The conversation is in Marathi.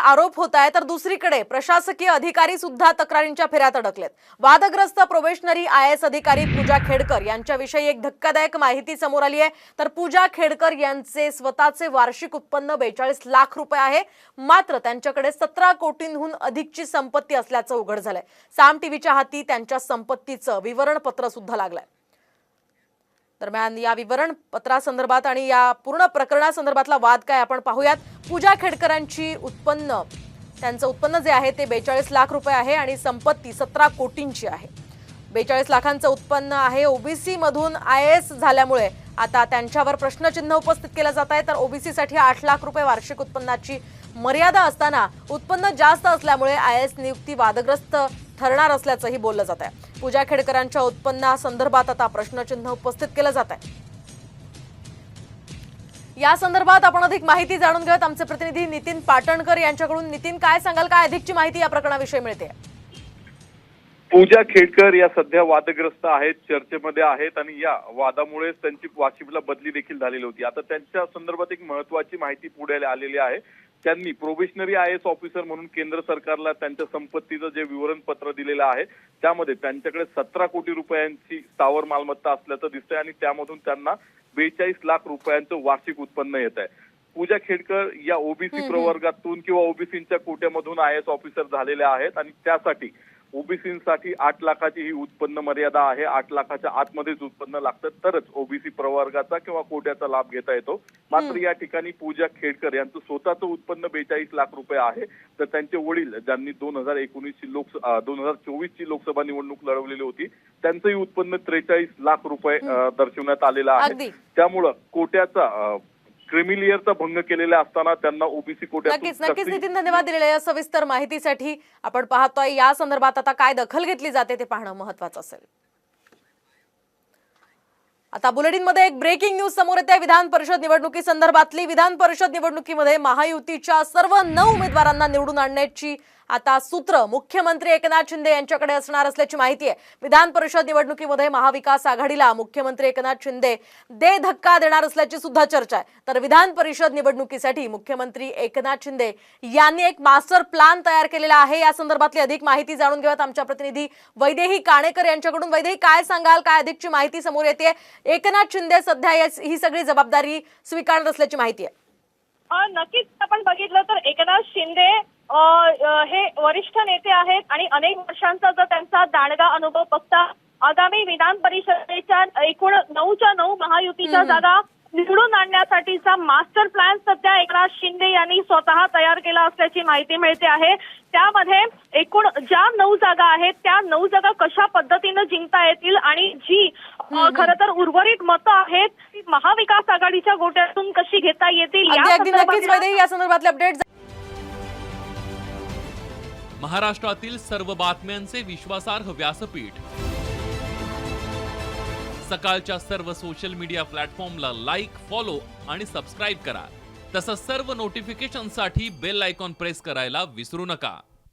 आरोप होत आहे, तर दुसरीकडे प्रशासकीय अधिकारी सुद्धा तक्रारींच्या फेऱ्यात अडकलेत। वादग्रस्त प्रोबेशनरी IAS अधिकारी पूजा खेडकर यांच्याविषयी एक धक्कादायक माहिती समोर आली आहे। तर पूजा खेडकर यांचे स्वतःचे वार्षिक उत्पन्न 42 लाख रुपये आहे, मात्र त्यांच्याकडे 17 कोटींहून अधिकची संपत्ती असल्याचं उघड झालंय। साम टीव्हीच्या हाती त्यांच्या संपत्तीचं विवरणपत्र सुद्धा लागलंय। दरम्यान या विवरण पत्रासंदर्भात आणि या पूर्ण प्रकरणासंदर्भातला वाद काय आपण पाहूयात। पूजा खेडकरांची त्यांचं उत्पन्न जे आहे ते 42 लाख रुपये आहे आणि संपत्ती 17 कोटींची आहे। 42 लाखांचं उत्पन्न आहे। ओबीसी मधून IAS झाल्यामुळे आता त्यांच्यावर प्रश्नचिन्ह उपस्थित केलं जात आहे। तर ओबीसी साठी 8 लाख रुपये वार्षिक उत्पन्नाची मर्यादा असताना उत्पन्न जास्त असल्यामुळे IAS नियुक्ती वादग्रस्त ठरणार असल्याचंही बोललं जात आहे। पूजा खेडकरांच्या उत्पन्नासंदर्भात आता प्रश्नचिन्ह उपस्थित केलं जात आहे। या संदर्भात आपण अधिक माहिती जाणून घेऊयात आमचे प्रतिनिधी नितीन पाटणकर यांच्याकडून। नितीन, काय सांगाल, काय अधिकची माहिती या प्रकरणाविषयी मिळते? पूजा खेडकर या सध्या वादग्रस्त आहेत, चर्चेमध्ये आहेत आणि या वादामुळे त्यांची वाशिमला बदली देखील झालेली होती। आता त्यांच्या संदर्भात एक महत्त्वाची माहिती पुढे आलेली आहे। त्यांनी प्रोबेशनरी IAS ऑफिसर म्हणून केंद्र सरकारला त्यांच्या संपत्तीचं जे विवरणपत्र दिलेलं आहे त्यामध्ये त्यांच्याकडे 17 कोटी रुपयांची स्थावर मालमत्ता असल्याचं दिसतंय आणि त्यामधून त्यांना 42 लाख रुपयांचं वार्षिक उत्पन्न येत आहे। पूजा खेडकर या ओबीसी प्रवर्गातून किंवा ओबीसीच्या कोट्यामधून IAS ऑफिसर झालेले आहेत आणि त्यासाठी ओबीसीसाठी 8 लाखाची ही उत्पन्न मर्यादा आहे। 8 लाखाच्या आतमध्येच उत्पन्न लागतं तरच ओबीसी प्रवर्गाचा किंवा कोट्याचा लाभ घेता येतो। मात्र या ठिकाणी पूजा खेडकर यांचं स्वतःचं उत्पन्न 42 लाख रुपये आहे। तर त्यांचे वडील ज्यांनी 2024 ची लोकसभा निवडणूक लढवलेली होती त्यांचंही उत्पन्न 43 लाख रुपये दर्शवण्यात आलेलं आहे। त्यामुळं कोट्याचा क्रिमिलियरचा भंग केलेला असताना त्यांना ओबीसी कोट्यातून नक्कीच नितीन, धन्यवाद दिलेल्या या सविस्तर माहितीसाठी। आपण पाहतोय या संदर्भात आता काय दखल घेतली जाते ते पाहणं महत्त्वाचं असेल। आता बुलेटिनमध्ये एक ब्रेकिंग न्यूज समोर येते। विधान परिषद निवडणुकी संदर्भातली विधान परिषद निवडणुकीमध्ये महायुतीच्या सर्व 9 उमेदवारांना निवडून आणण्याची आता सूत्र मुख्यमंत्री एकनाथ शिंदे यांच्याकडे असणार असल्याची माहिती आहे। विधान परिषद निवडणुकीमध्ये महाविकास आघाडीला मुख्यमंत्री एकनाथ शिंदे दे धक्का देणार असल्याची सुद्धा चर्चा आहे। तर विधान परिषद निवडणुकीसाठी मुख्यमंत्री एकनाथ शिंदे यांनी एक मास्टर प्लॅन तयार केलेला आहे। या संदर्भातली अधिक माहिती जाणून घेऊयात आमच्या प्रतिनिधी वैदेही काणेकर यांच्याकडून। वैदेही, काय सांगाल, काय अधिकची माहिती समोर येते? एकनाथ शिंदे सध्या ही सगळी जबाबदारी स्वीकारत असल्याची माहिती आहे। नक्कीच आपण बघितलं तर एकनाथ शिंदे हे वरिष्ठ नेते आहेत आणि अनेक वर्षांचा जर त्यांचा दांडगा अनुभव बघता आगामी विधान परिषदेच्या एकूण 9च्या 9 महायुतीच्या जागा निवडून आणण्यासाठीचा मास्टर प्लॅन सध्या एकनाथ शिंदे यांनी स्वतः तयार केला असल्याची माहिती मिळते आहे। त्यामध्ये एकूण ज्या 9 जागा आहेत त्या 9 जागा कशा पद्धतीने जिंकता येतील आणि जी खरं तर उर्वरित मतं आहेत ती महाविकास आघाडीच्या गोट्यातून कशी घेता येतील या संदर्भातले अपडेट। महाराष्ट्रातील सर्व बातम्यांचे विश्वासार्ह व्यासपीठ सकाळच्या सर्व सोशल मीडिया प्लॅटफॉर्मला लाईक, फॉलो आणि सबस्क्राईब करा। तसंच सर्व नोटिफिकेशनसाठी बेल आयकॉन प्रेस करायला विसरू नका।